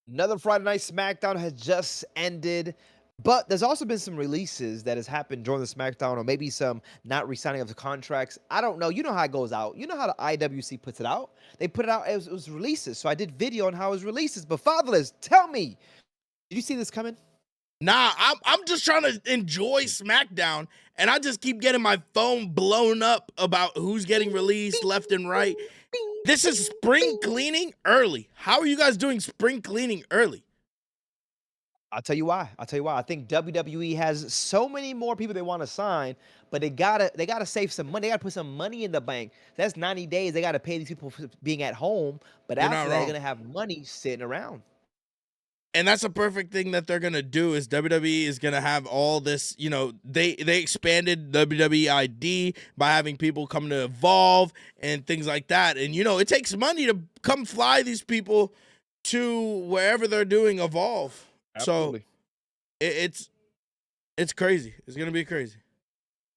Another Friday Night SmackDown has just ended, but there's also been some releases that has happened during the SmackDown, or maybe some not re-signing of the contracts. I don't know. You know how it goes out. You know how the IWC puts it out. They put it out as it was releases. So I did video on how it was releases. But Fatherless, tell me, did you see this coming? Nah, I'm just trying to enjoy SmackDown, and I just keep getting my phone blown up about who's getting Bing, released bing, left and right. bing, bing, This is bing, spring bing. cleaning early. How are you guys doing spring cleaning early? I'll tell you why. I'll tell you why. I think WWE has so many more people they want to sign, but they gotta save some money. They gotta put some money in the bank. That's 90 days. They gotta pay these people for being at home. But You're after not that, they're wrong. gonna have money sitting around. And that's a perfect thing that they're gonna do is WWE is gonna have all this, they expanded WWE ID by having people come to Evolve and things like that. And it takes money to come fly these people to wherever they're doing Evolve. So Absolutely. it's crazy. It's gonna be crazy.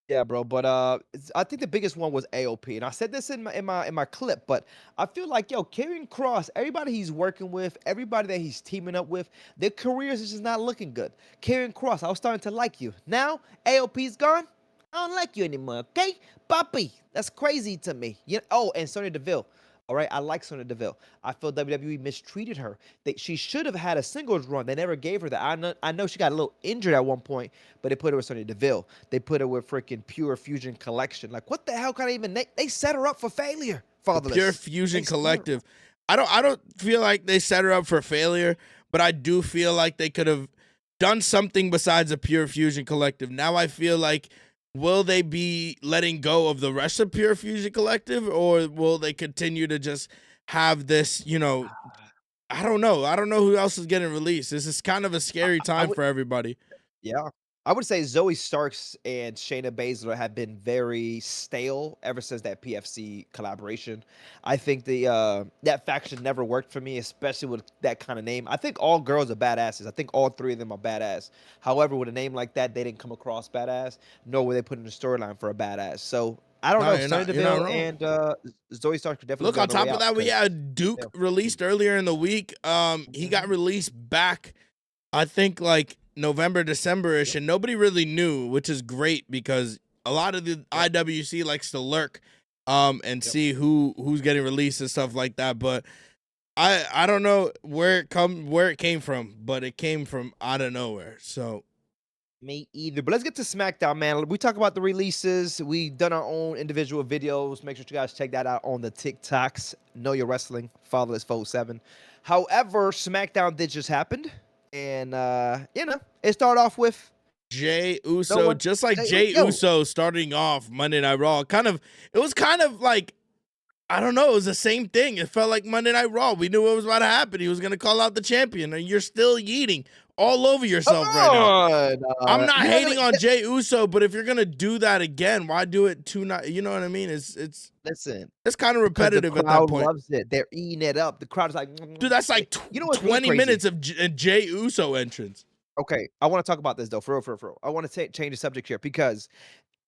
Yeah, bro. But I think the biggest one was AOP, and I said this in my clip. But I feel like Karrion Cross, everybody he's working with, everybody that he's teaming up with, their careers is just not looking good. Karrion Cross, I was starting to like you. Now AOP's gone. I don't like you anymore. Okay, Puppy, that's crazy to me. Oh, and Sonya Deville. All right, I like Sonya Deville. I feel WWE mistreated her. She should have had a singles run. They never gave her that. I know she got a little injured at one point, but they put her with Sonya Deville. They put her with freaking Pure Fusion Collection. Like, what the hell kind of even? They set her up for failure. The Pure Fatherless. They Fusion set her Collective. up. I don't feel like they set her up for failure, but I do feel like they could have done something besides a Pure Fusion Collective. Now I feel like will they be letting go of the rest of Pure Fusion Collective, or will they continue to just have this, I don't know. I don't know who else is getting released. This is kind of a I, scary I time would. for everybody. Yeah. I would say Zoe Starks and Shayna Baszler have been very stale ever since that PFC collaboration. I think that faction never worked for me, especially with that kind of name. I think all girls are badasses. I think all three of them are badass. However, with a name like that, they didn't come across badass, nor were they put in the storyline for a badass. So I don't No, know. you're Sonya not. You're not Deville wrong. and Zoe Starks could definitely Look, be on on the way top of out that, we because had Duke yeah. released earlier in the week. He got Mhm. released back, I think, like November, December-ish, Yep. and nobody really knew, which is great because a lot of the Yep. IWC likes to lurk and Yep. see who's getting released and stuff like that. But I don't know where it came from, but it came from out of nowhere. So Me either. But let's get to SmackDown, man. We talk about the releases. We done our own individual videos. Make sure you guys check that out on the TikToks. Know Your Wrestling, Fatherless Foe 7. However, SmackDown did just happened. And it started off with Jay no Uso, one. just like Hey, Jay yo. Uso starting off Monday Night Raw, it was kind of like I don't know. It was the same thing. It felt like Monday Night Raw. We knew what was about to happen. He was going to call out the champion, and you're still yeeting all over Come yourself right now. on. I'm not You're not gonna hating on Jay Uso, but if you're going to do that again, why do it two night? You know what I mean? listen, It's kind of because the repetitive at that crowd point. loves it. They're eating it up. The crowd is like, Dude, that's like you know what's really 20 crazy? minutes of Jay Uso entrance. Okay, I want to talk about this though, for real. I want to change the subject here because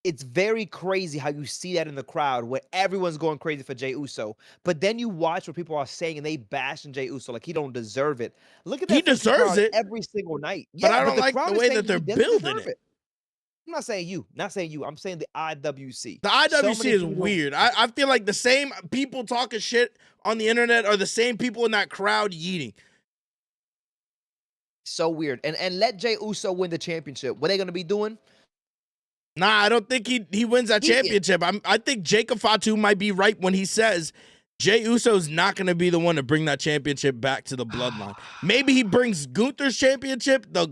it's very crazy how you see that in the crowd where everyone's going crazy for Jey Uso, but then you watch what people are saying and they bashing Jey Uso like he don't deserve it. Look at He that freaking deserves crowd it, every single night. but Yeah, I but don't the like the crowd is way saying that they're he doesn't building deserve it. it. I'm not saying you, not saying you. I'm saying the IWC. The So IWC many is people. weird. I feel like the same people talking shit on the internet are the same people in that crowd yeeting. So weird. And let Jey Uso win the championship. What are they gonna be doing? Nah, I don't think he wins that Eating. championship. I think Jacob Fatu might be right when he says Jay Uso's not going to be the one to bring that championship back to the bloodline. Maybe he brings Gunther's championship, the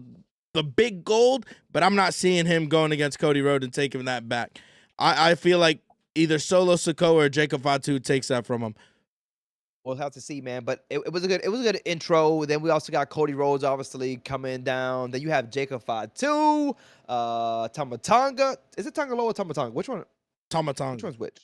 big gold, but I'm not seeing him going against Cody Rhodes and taking that back. I feel like either Solo Sikoa or Jacob Fatu takes that from him. We'll have to see, man. But it was a good intro. Then we also got Cody Rhodes obviously coming down. Then you have Jacob Fatu, Tamatanga. Is it Tangaloa or Tamatanga? Which Tomatonga. one's which?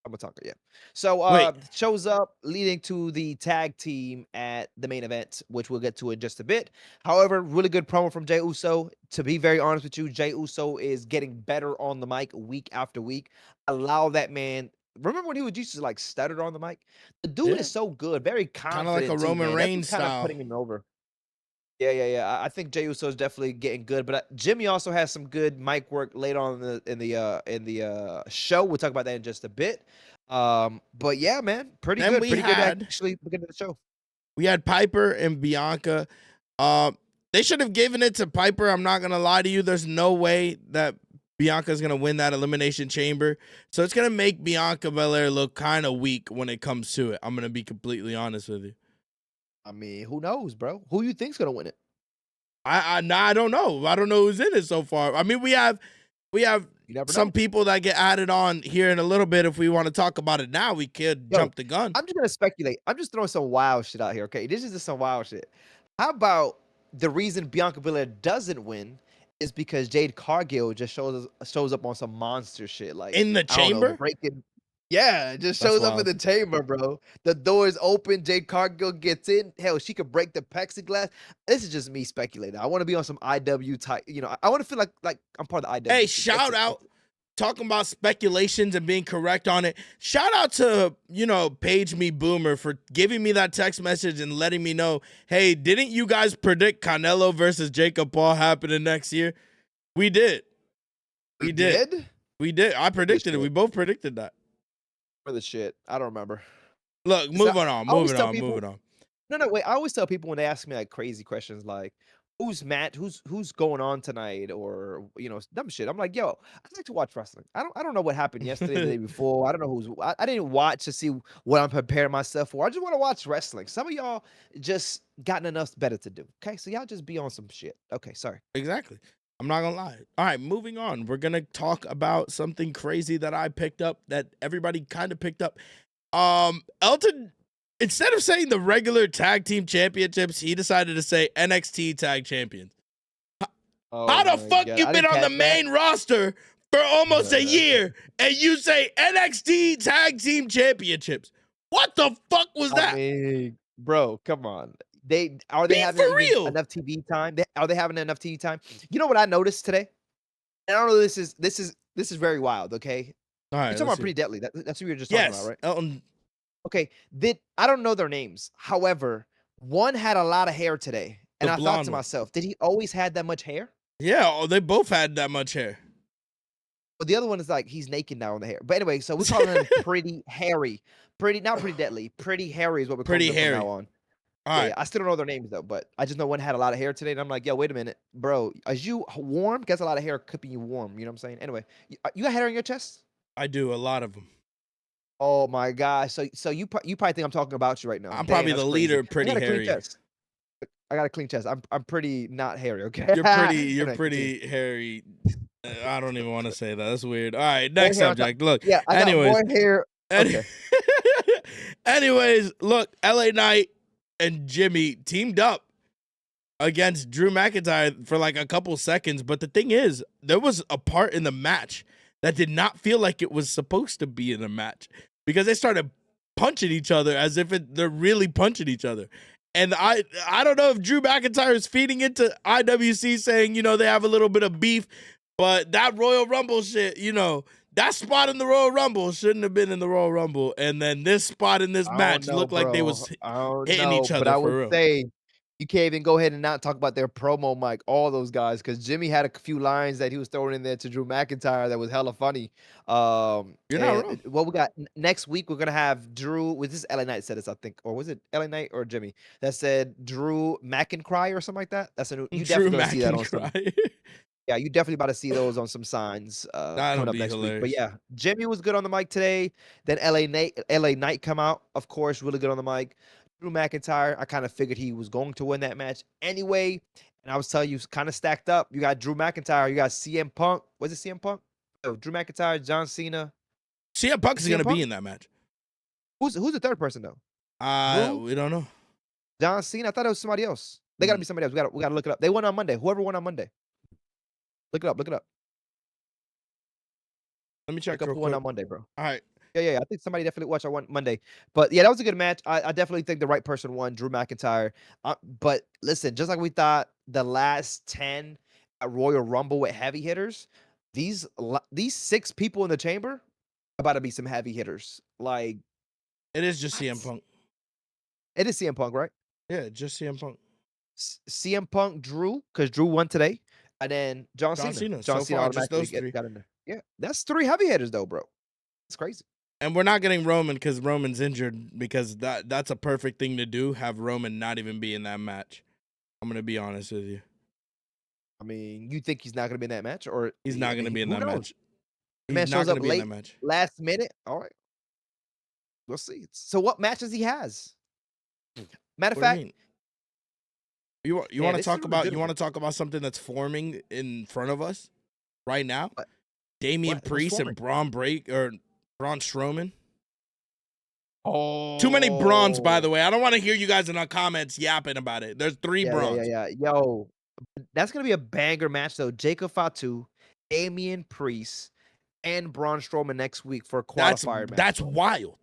Tamatanga, yeah. So Wait, shows up leading to the tag team at the main event, which we'll get to in just a bit. However, really good promo from Jey Uso. To be very honest with you, Jey Uso is getting better on the mic week after week. Allow that man. Remember when he would used to like stutter on the mic? The dude yeah, is so good, very kind of like a confident too, Roman man. That's Reigns what's kind of style. putting him over. Yeah. I think Jey Uso is definitely getting good, but Jimmy also has some good mic work later on in the show. We'll talk about that in just a bit. But yeah, man, Then pretty good actually beginning of the show. we had Piper and Bianca. Uh, they should have given it to Piper. I'm not gonna lie to you. There's no way that Bianca's gonna win that elimination chamber. So it's gonna make Bianca Belair look kind of weak when it comes to it. I'm gonna be completely honest with you. I mean, who knows, bro? Who you think's gonna win it? I don't know. I don't know who's in it so far. I mean, we have You never some know. people that get added on here in a little bit. If we want to talk about it now, we could Yo, jump the gun. I'm just gonna speculate. I'm just throwing some wild shit out here. Okay, this is just some wild shit. How about the reason Bianca Belair doesn't win is because Jade Cargill just shows up on some monster shit. Like In the I don't know, chamber? breaking. Yeah, it just That's shows up in wild. the chamber, bro. The door is open. Jade Cargill gets in. Hell, she could break the plexiglass. This is just me speculating. I want to be on some IW type. I want to feel like I'm part of the Hey, IW. That's shout it. out talking about speculations and being correct on it. Shout out to, Page Me Boomer for giving me that text message and letting me know, hey, didn't you guys predict Canelo versus Jacob Paul happening next year? We did. We We did. did We did. I predicted it. We shit. both predicted that. For the shit. I don't remember. Look, So moving on, I always moving tell on, people moving on. no, wait. I always tell people when they ask me like crazy questions like who's going on tonight or dumb shit. I'm like, yo, I like to watch wrestling. I don't know what happened yesterday, the day before. I don't know I didn't watch to see what I'm preparing myself for. I just want to watch wrestling. Some of y'all just gotten enough better to do. Okay, so y'all just be on some shit. Okay, sorry. Exactly. I'm not gonna lie. All right, moving on. We're gonna talk about something crazy that I picked up that everybody kind of picked up. Elton, instead of saying the regular tag team championships, he decided to say NXT tag champions. Oh How the my fuck god, you I been didn't on the catch that. main roster for almost a year and you say NXT tag team championships? What the fuck was I that? mean, bro, come on. They Be for having even real. enough TV time? Are they having enough TV time? You know what I noticed today? And I don't know. This is very wild. Okay, All you're right, talking let's about see. Pretty Deadly. That's what we were just talking about, Yes, right? Elton. Okay. Did I don't know their names. However, one had a lot of hair today, The and I thought blonde to one. myself, did he always had that much hair? Yeah, they both had that much hair. But the other one is like he's naked now on the hair. But anyway, so we're calling him Pretty Harry. Pretty, not Pretty Deadly. Pretty Harry is what we're calling Pretty them from now hairy. on. All Yeah. right. I still don't know their names though, but I just know one had a lot of hair today, and I'm like, yo, wait a minute, bro. Is you warm? Guess a lot of hair keeping you warm. You know what I'm saying? Anyway, you got hair on your chest? I do a lot of them. Oh my gosh. So you probably think I'm talking about you right now. I'm Damn, probably that's the crazy. leader of I Pretty got a clean Hairy. chest. I got a clean chest. I'm pretty not hairy. Okay. You're Anyway, continue. pretty hairy. I don't even want to say that. That's weird. All right, More next hair on top. subject. Look, Yeah, I got more anyways, hair. any- Okay. look, LA Knight and Jimmy teamed up against Drew McIntyre for like a couple seconds, but the thing is, there was a part in the match that did not feel like it was supposed to be in a match because they started punching each other as if they're really punching each other. And I don't know if Drew McIntyre is feeding into IWC saying, they have a little bit of beef, but that Royal Rumble shit, that spot in the Royal Rumble shouldn't have been in the Royal Rumble. And then this spot in this I don't match know, looked like they bro. was I don't hitting know, each but other I for would real. say you can't even go ahead and not talk about their promo mic, all those guys, because Jimmy had a few lines that he was throwing in there to Drew McIntyre that was hella funny. You're not And wrong. what we got next week, we're gonna have Drew. Was this LA Knight said this, I think, or was it LA Knight or Jimmy that said Drew McIntyre or something like that? That's a new. You Drew definitely gonna see that on some. McIntyre. Yeah, you definitely about to see those on some signs That'll coming up be next week. But hilarious. yeah, Jimmy was good on the mic today. Then LA Knight come out, of course, really good on the mic. Drew McIntyre, I kind of figured he was going to win that match anyway. And I was telling you, kind of stacked up. You got Drew McIntyre, you got CM Punk. Was it CM Punk? No, Drew McIntyre, John Cena. CM Punk is CM gonna be Punk? in that match. Who's the third person though? Drew, We don't know. John Cena. I thought it was somebody else. They gotta be somebody else. We gotta look it up. They won on Monday. Whoever won on Monday. Look it up. Look it up. Let me check Look up real who won quick. on Monday, bro. All right. Yeah. I think somebody definitely watched our one Monday. But yeah, that was a good match. I definitely think the right person won, Drew McIntyre. But listen, just like we thought the last 10 at Royal Rumble with heavy hitters, these 6 people in the chamber are about to be some heavy hitters. Like, It is just CM what? Punk. It is CM Punk, right? Yeah, just CM Punk. CM Punk, Drew, because Drew won today, and then John John Cena. Cena. John So Cena far, just automatically those three. got in there. Yeah, that's 3 heavy hitters though, bro. It's crazy. And we're not getting Roman because Roman's injured, because that's a perfect thing to do. Have Roman not even be in that match. I'm gonna be honest with you. I mean, you think he's not gonna be in that match, or He's I not gonna mean, be in who that knows? match. The He's man not shows up gonna be in that late, match. last minute. All right, we'll see. So, what matches he has? Matter of What do you fact, mean? You man, want to this is talk really about good. something that's forming in front of us right now? What? Damian What's Priest forming? and Braun Strowman. Too many Brawns, by Oh, the way. I don't want to hear you guys in the comments yapping about it. There's 3 Brawns. yeah. Yo, that's gonna be a banger match though. Jacob Fatu, Damian Priest, and Braun Strowman next week for a qualifier match, That's bro. wild.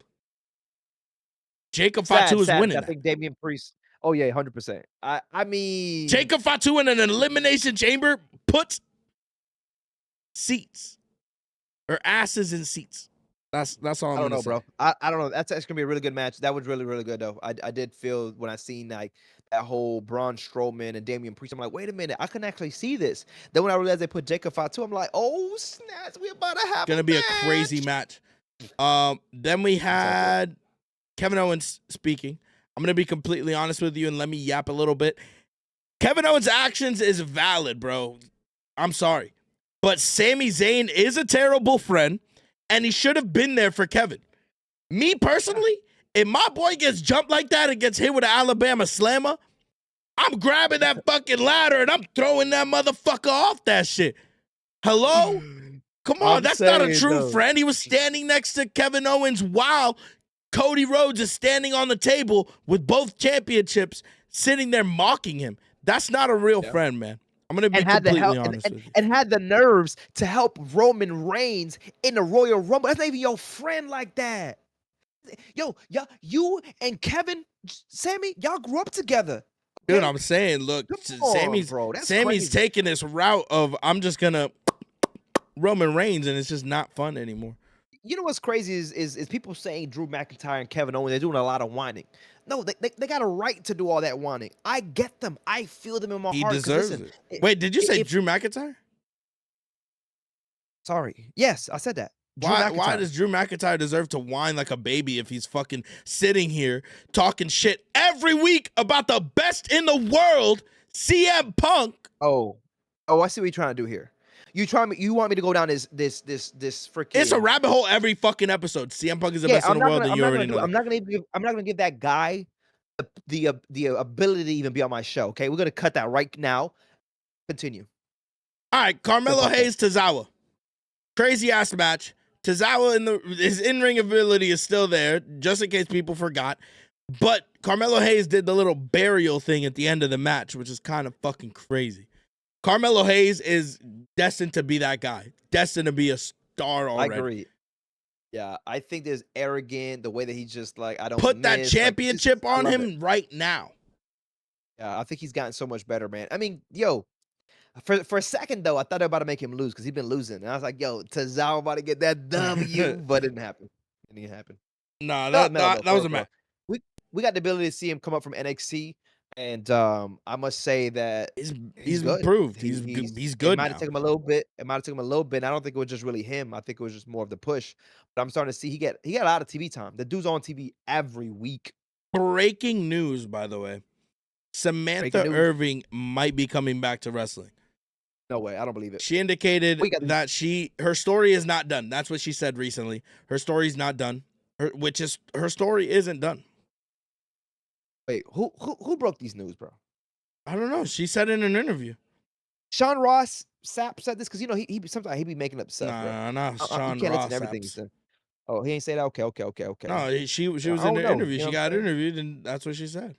Jacob Fatu Sad, is sad. winning I that. think Damian Priest. Oh yeah, 100%. I mean, Jacob Fatu in an elimination chamber puts seats or asses in seats. That's all I'm I don't gonna know, say. bro. I don't know. That's gonna be a really good match. That was really, really good though. I did feel when I seen like that whole Braun Strowman and Damian Priest. I'm like, wait a minute, I can actually see this. Then when I realized they put Jacob Fatu, I'm like, oh snaps, we about to have Gonna a be a crazy match. match. Then we I'm excited for it. had Kevin Owens speaking. I'm gonna be completely honest with you and let me yap a little bit. Kevin Owens' actions is valid, bro. I'm sorry. But Sami Zayn is a terrible friend, and he should have been there for Kevin. Me personally, if my boy gets jumped like that and gets hit with an Alabama slammer, I'm grabbing that fucking ladder and I'm throwing that motherfucker off that shit. Hello? Come on, I'm that's not a saying true though. friend. He was standing next to Kevin Owens while Cody Rhodes is standing on the table with both championships sitting there mocking him. That's not a real Yeah. friend, man. I'm going to be And had the completely help honest with you. and had the nerves to help Roman Reigns in the Royal Rumble. That's not even your friend like that. Yo, you and Kevin, Sammy, y'all grew up together. Dude, Okay? I'm saying, look, Come on, bro. That's Sammy's crazy. taking this route of I'm just going to Roman Reigns, and it's just not fun anymore. You know what's crazy is people saying Drew McIntyre and Kevin Owens, they're doing a lot of whining. No, they got a right to do all that whining. I get them. I feel them in my He heart. 'Cause deserves listen, it. Wait, did you say if Drew McIntyre? sorry. Yes, I said that. Drew Why McIntyre. does Drew McIntyre deserve to whine like a baby if he's fucking sitting here talking shit every week about the best in the world, CM Punk? Oh, I see what you're trying to do here. You want me to go down this freaking. It's a rabbit hole every fucking episode. CM Punk is the Yeah, best in the world, and you already know that. I'm not gonna give that guy the ability to even be on my show. Okay, we're gonna cut that right now. Continue. All right, Carmelo Fuck that. Hayes, Tozawa. Crazy ass match. Tozawa his in-ring ability is still there, just in case people forgot. But Carmelo Hayes did the little burial thing at the end of the match, which is kind of fucking crazy. Carmelo Hayes is destined to be that guy. Destined to be a star I already. agree. Yeah, I think there's arrogant the way that he's just like I don't Put that miss, like, championship I on love him it. right now. Yeah, I think he's gotten so much better, man. I mean, yo, for a second though, I thought they were about to make him lose because he's been losing, and I was like, yo, Tozawa about to get that W, but it didn't happen. It didn't happen. Nah, That was metal though, that was a for real. match. We got the ability to see him come up from NXT, and I must say that he's He's good. improved. He's It good might have now. taken him a little bit. It might have taken him a little bit. And I don't think it was just really him. I think it was just more of the push. But I'm starting to see he got a lot of TV time. The dude's on TV every week. Breaking news, by the way. Samantha Breaking news. Irving might be coming back to wrestling. No way. I don't believe it. She indicated We got that her story is not done. That's what she said recently. Her story's not done. Her story isn't done. Wait, who broke these news, bro? I don't know. She said in an interview. Sean Ross Sapp said this because you know he sometimes he be making up stuff, bro. Nah, You Sean can't listen Ross to everything he apps. said. Oh, he ain't say that. Okay. No, she was I in don't an know. interview. You know She what I'm got saying? interviewed, and that's what she said.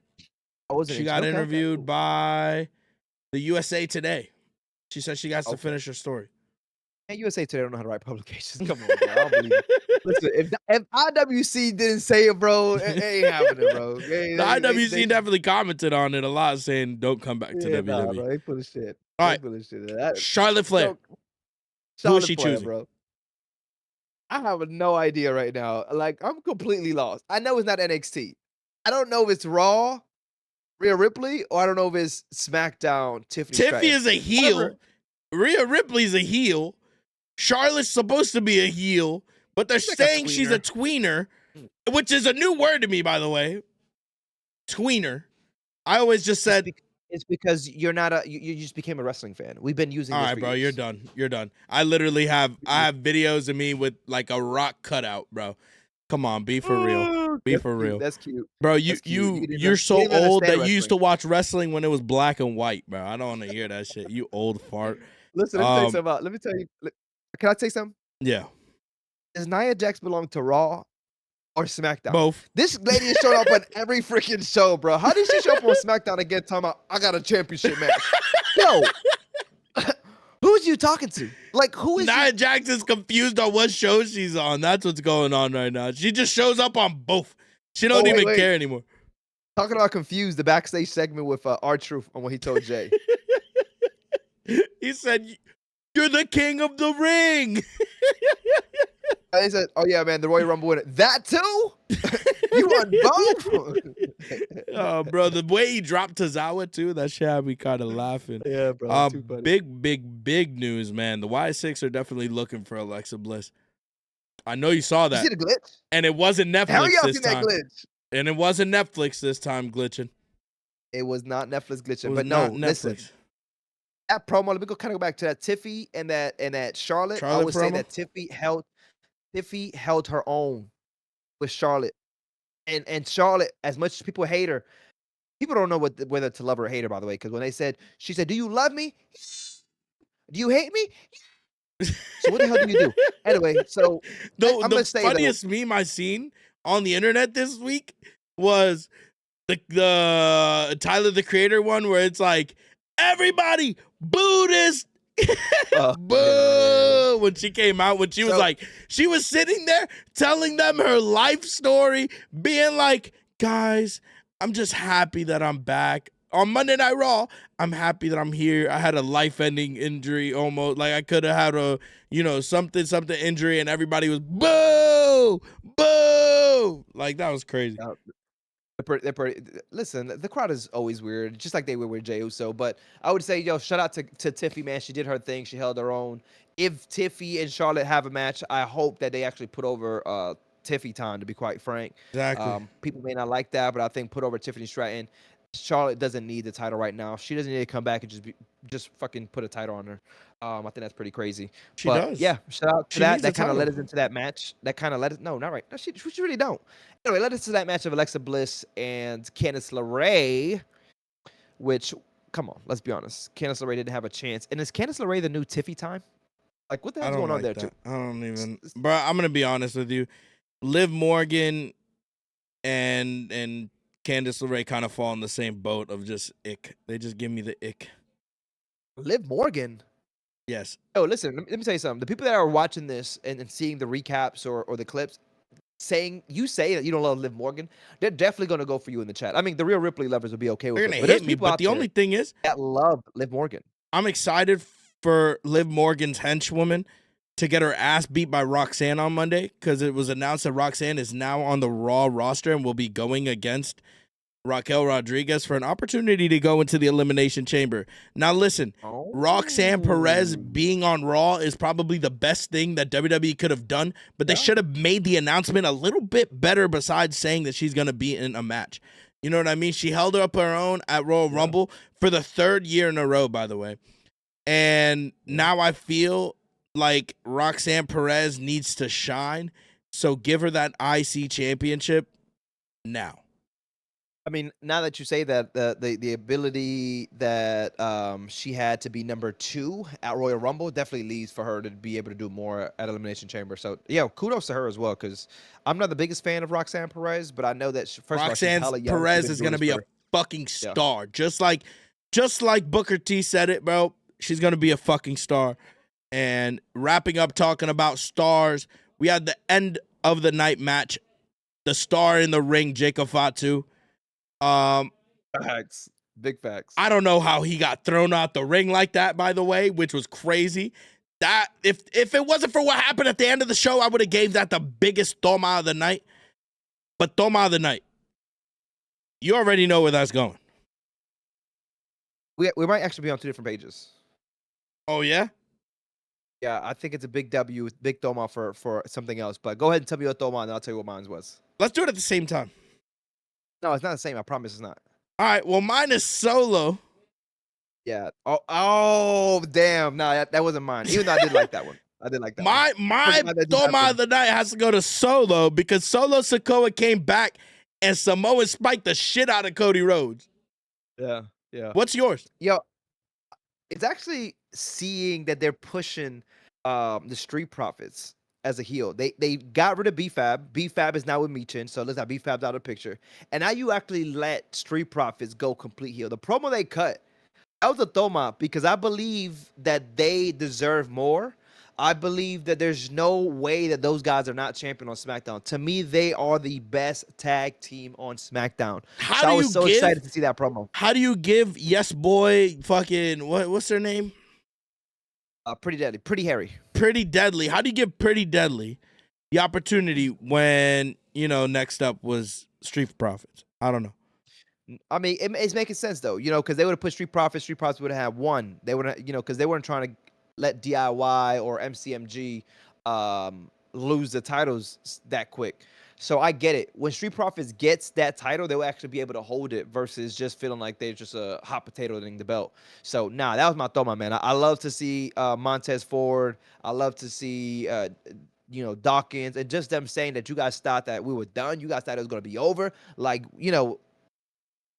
I wasn't. She got Okay, interviewed cool. by the USA Today. She said she got to Okay. finish her story. And USA Today don't know how to write publications. Come on, bro. I don't believe it. Listen, if IWC didn't say it, bro, it ain't happening, bro. The IWC definitely commented on it a lot, saying don't come back to yeah, WWE. nah, bro. They full of shit. All They right, full of shit. Charlotte Flair. Bro, Who is Charlotte she Flair, choosing? bro. I have no idea right now. Like, I'm completely lost. I know it's not NXT. I don't know if it's Raw. Rhea Ripley, or I don't know if it's SmackDown Tiffany Tiffy Stratton. is a However, heel. Rhea Ripley's a heel. Charlotte's supposed to be a heel, but they're she's like a saying she's a tweener. tweener, which is a new word to me, by the way. Tweener. I always just It's, said, bec- it's because you're not you just became a wrestling fan. We've been using all this right, for bro, you're years. done. You're done. I literally have videos of me with like a rock cutout, bro. Come on, be for real. Oh, Be that's for cute. real. That's cute. Bro, That's cute. you're You so didn't even old understand that you used wrestling. to watch wrestling when it was black and white, bro. I don't want to hear that shit. You old fart. Listen, let me tell you something. Let me tell you. Can I say something? Yeah. Does Nia Jax belong to Raw or SmackDown? Both. This lady is showing up on every freaking show, bro. How did she show up on SmackDown again? Talking about I got a championship match. Yo, who's you talking to? Like, who is Nia you? Jax is confused on what show she's on. That's what's going on right now. She just shows up on both. She don't Oh, even wait. care anymore. Talking about confused, the backstage segment with R-Truth on what he told Jay. He said, "You're the king of the ring." And he said, "Oh yeah, man, the Royal Rumble winner. That too? You won both?" Oh, bro, the way he dropped Tozawa too, that shit had me kind of laughing. Yeah, bro, too funny. Big news, man. The Y6 are definitely looking for Alexa Bliss. I know you saw You that, see the glitch? and it wasn't Hell Netflix yeah, I this seen that time. glitch. And it wasn't Netflix this time glitching. It was not Netflix It glitching, was but no, not listen. Netflix. That promo, let me go kind of go back to that Tiffy and that Charlotte. I Charlotte would say promo? that Tiffy held her own with Charlotte. And Charlotte, as much as people hate her, people don't know whether to love her or hate her, by the way, because when she said, "Do you love me? Do you hate me?" So what the hell do you do? Anyway, so I'm The gonna say though, funniest meme I seen on the internet this week was the Tyler the Creator one where it's like, everybody boo this. yeah. Boo when she came out, when she was So like, she was sitting there telling them her life story, being like, guys, I'm just happy that I'm back on Monday Night Raw. I'm happy that I'm here. I had a life-ending injury, almost like I could have had a something injury, and everybody was boo, boo. Like, that was crazy. they're pretty, listen, the crowd is always weird, just like they were with Jey Uso. But I would say, yo, shout out to Tiffy, man. She did her thing. She held her own. If Tiffy and Charlotte have a match, I hope that they actually put over Tiffy time, to be quite frank. Exactly. People may not like that, but I think put over Tiffany Stratton. Charlotte doesn't need the title right now. She doesn't need to come back and just fucking put a title on her. I think that's pretty crazy. She But does. yeah, shout out to She that. needs the That kind of led title. us into that match. That kind of led us. No, not right. No, she really don't. Anyway, led us to that match of Alexa Bliss and Candice LeRae, which, come on, let's be honest. Candice LeRae didn't have a chance. And is Candice LeRae the new Tiffy time? Like, what the I hell's don't going on like there, that. too? I don't even, bro. I'm gonna be honest with you. Liv Morgan and Candice LeRae kind of fall in the same boat of just ick. They just give me the ick. Liv Morgan. Yes. Oh, listen, let me tell you something. The people that are watching this and seeing the recaps or the clips, you say that you don't love Liv Morgan, they're definitely going to go for you in the chat. I mean, the real Ripley lovers will be okay with They're it. gonna But there's hit me, people but out the there only thing is, that love Liv Morgan. I'm excited for Liv Morgan's henchwoman to get her ass beat by Roxanne on Monday, because it was announced that Roxanne is now on the Raw roster and will be going against Raquel Rodriguez for an opportunity to go into the Elimination Chamber. Now listen, Roxanne Perez Oh. being on Raw is probably the best thing that WWE could have done, but they Yeah. should have made the announcement a little bit better besides saying that she's going to be in a match. You know what I mean? She held up her own at Royal Rumble for the 3rd year in a row, by the way. And now I feel like Roxanne Perez needs to shine, so give her that IC championship now. I mean, now that you say that, the ability that she had to be number 2 at Royal Rumble definitely leads for her to be able to do more at Elimination Chamber. So, yeah, kudos to her as well, because I'm not the biggest fan of Roxanne Perez, but I know that, first of all, she's Roxanne hella young. Perez is going to be a fucking star. Just like Booker T said it, bro. She's going to be a fucking star. And wrapping up talking about stars, we had the end of the night match. The star in the ring, Jacob Fatu. Facts. Big facts. I don't know how he got thrown out the ring like that, by the way, which was crazy. That if it wasn't for what happened at the end of the show, I would have gave that the biggest toma of the night. But toma of the night. You already know where that's going. We might actually be on 2 different pages. Oh yeah. Yeah, I think it's a big W, big Thoma for something else. But go ahead and tell me your Thoma, and I'll tell you what mine was. Let's do it at the same time. No, it's not the same. I promise it's not. All right. Well, mine is Solo. Yeah. Oh, damn. No, that wasn't mine. Even though I did like that one. I did like that one. My Forgot that just Thoma of happened. the night has to go to Solo because Solo Sikoa came back and Samoa spiked the shit out of Cody Rhodes. Yeah. Yeah. What's yours? Yo, it's actually seeing that they're pushing the Street Profits as a heel. They got rid of B-Fab. B-Fab is now with Michin, so let's have B-Fab's out of the picture. And now you actually let Street Profits go complete heel. The promo they cut, that was a Thoma because I believe that they deserve more. I believe that there's no way that those guys are not champion on SmackDown. To me, they are the best tag team on SmackDown. So I was so excited to see that promo. How do you give Yes Boy fucking what's their name? Pretty deadly, pretty hairy. Pretty Deadly. How do you give Pretty Deadly the opportunity when, next up was Street Profits? I don't know. I mean, it's making sense though, because they would have put Street Profits. Street Profits would have had one. They would have, because they weren't trying to let DIY or MCMG lose the titles that quick. So I get it. When Street Profits gets that title, they will actually be able to hold it versus just feeling like they're just a hot potato in the belt. So that was my Thoma, man. I love to see Montez Ford. I love to see Dawkins, and just them saying that you guys thought that we were done. You guys thought it was gonna be over. Like, Not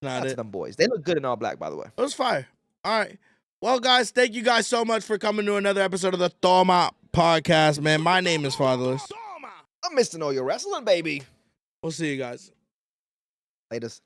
to it. them boys. They look good in all black, by the way. It was fire. All right. Well, guys, thank you guys so much for coming to another episode of the Thoma podcast, man. My name is Fatherless. I'm Mr. Know Your Wrestling, baby. We'll see you guys. Latest.